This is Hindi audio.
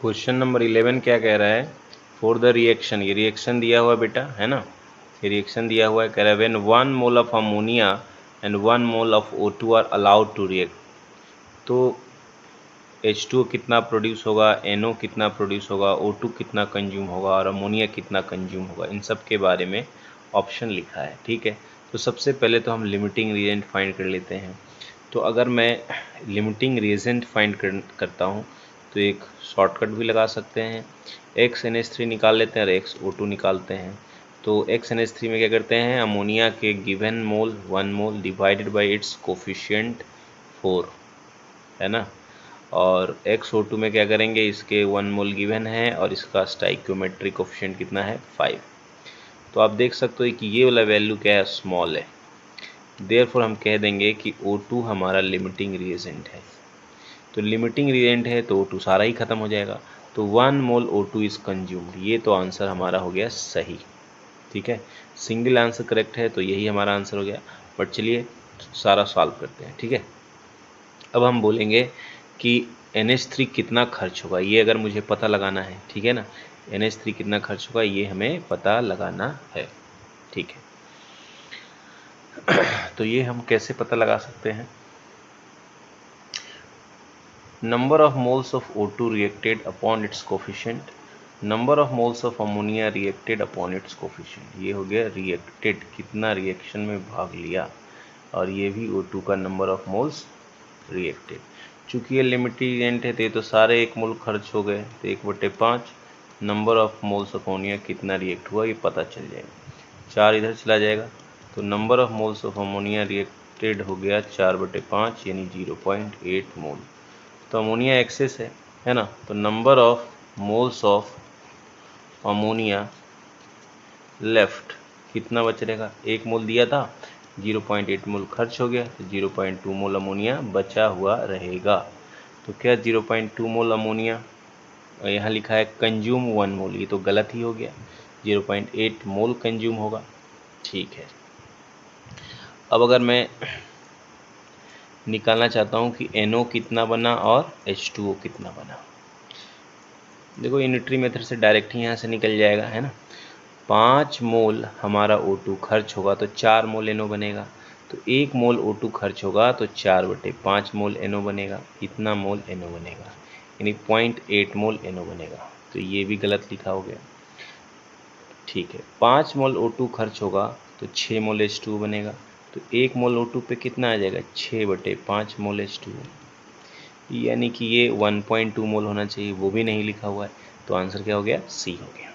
क्वेश्चन नंबर 11 क्या कह रहा है, फॉर द रिएक्शन, ये रिएक्शन दिया हुआ बेटा है ना, ये रिएक्शन दिया हुआ है, कह रहा है when 1 mole of ammonia and 1 mole of O2 are allowed to react, तो H2O कितना प्रोड्यूस होगा, NO कितना प्रोड्यूस होगा, O2 कितना कंज्यूम होगा और अमोनिया कितना कंज्यूम होगा, इन सब के बारे में ऑप्शन लिखा है। ठीक है, तो सबसे पहले तो हम लिमिटिंग रिएजेंट फाइंड कर लेते हैं। तो अगर मैं लिमिटिंग रिएजेंट फाइंड करता हूँ तो एक शॉर्टकट भी लगा सकते हैं, XNH3 निकाल लेते हैं और XO2 निकालते हैं। तो XNH3 में क्या करते हैं, अमोनिया के given mole 1 mole divided by its coefficient 4 है ना, और XO2 में क्या करेंगे, इसके 1 मोल गिवन है और इसका स्टाइक्योमेट्रिक कोफिशिएंट कितना है 5। तो आप देख सकते हो कि ये वाला वैल्यू क्या है, स्मॉल है, देयरफॉर हम कह देंगे कि O2 हमारा लिमिटिंग रिएजेंट है। तो लिमिटिंग रिएजेंट है तो O2 सारा ही खत्म हो जाएगा, तो 1 मोल O2 इज कंज्यूम्ड, ये तो आंसर हमारा हो गया सही। ठीक है, सिंगल आंसर करेक्ट है तो यही हमारा आंसर हो गया। बट चलिए सारा सॉल्व करते हैं। ठीक है, अब हम बोलेंगे कि NH3 कितना खर्च होगा, ये अगर मुझे पता लगाना है। ठीक है ना, NH3 कितना खर्च होगा ये हमें पता लगाना है। ठीक है, तो ये हम कैसे पता लगा सकते हैं, number of moles of O2 reacted upon its coefficient, number of moles of ammonia reacted upon its coefficient, ये हो गया रिएक्टेड, कितना रिएक्शन में भाग लिया, और ये भी O2 का नंबर ऑफ मोल्स रिएक्टेड। चूँकि ये लिमिटेड रिएजेंट है तो ये तो सारे 1 मोल खर्च हो गए, तो 1/5 number of moles of ammonia कितना रिएक्ट हुआ ये पता चल जाएगा, 4 इधर चला जाएगा, तो number of moles of ammonia reacted हो गया 4/5 यानी 0.8 मोल। तो अमोनिया एक्सेस है ना, तो number of moles of ammonia left कितना बच रहेगा, 1 मोल दिया था, 0.8 मोल खर्च हो गया, तो 0.2 मोल अमोनिया बचा हुआ रहेगा। तो क्या 0.2 मोल अमोनिया, यहाँ लिखा है कंज्यूम 1 मोल, ये तो गलत ही हो गया, 0.8 मोल कंज्यूम होगा। ठीक है, अब अगर मैं निकालना चाहता हूँ कि NO कितना बना और H2O कितना बना, देखो यूनिटरी मेथड से डायरेक्ट ही यहाँ से निकल जाएगा है ना। 5 मोल हमारा O2 खर्च होगा तो 4 मोल NO बनेगा, तो 1 मोल O2 खर्च होगा तो 4/5 मोल NO बनेगा, इतना मोल NO बनेगा, यानी 0.8 मोल NO बनेगा, तो ये भी गलत लिखा हो गया। ठीक है, 5 मोल O2 खर्च होगा तो 6 मोल H2O बनेगा, तो 1 मोल O2 पे कितना आ जाएगा, 6/5 मोल H2O, यानी कि ये 1.2 मोल होना चाहिए, वो भी नहीं लिखा हुआ है, तो आंसर क्या हो गया, सी हो गया।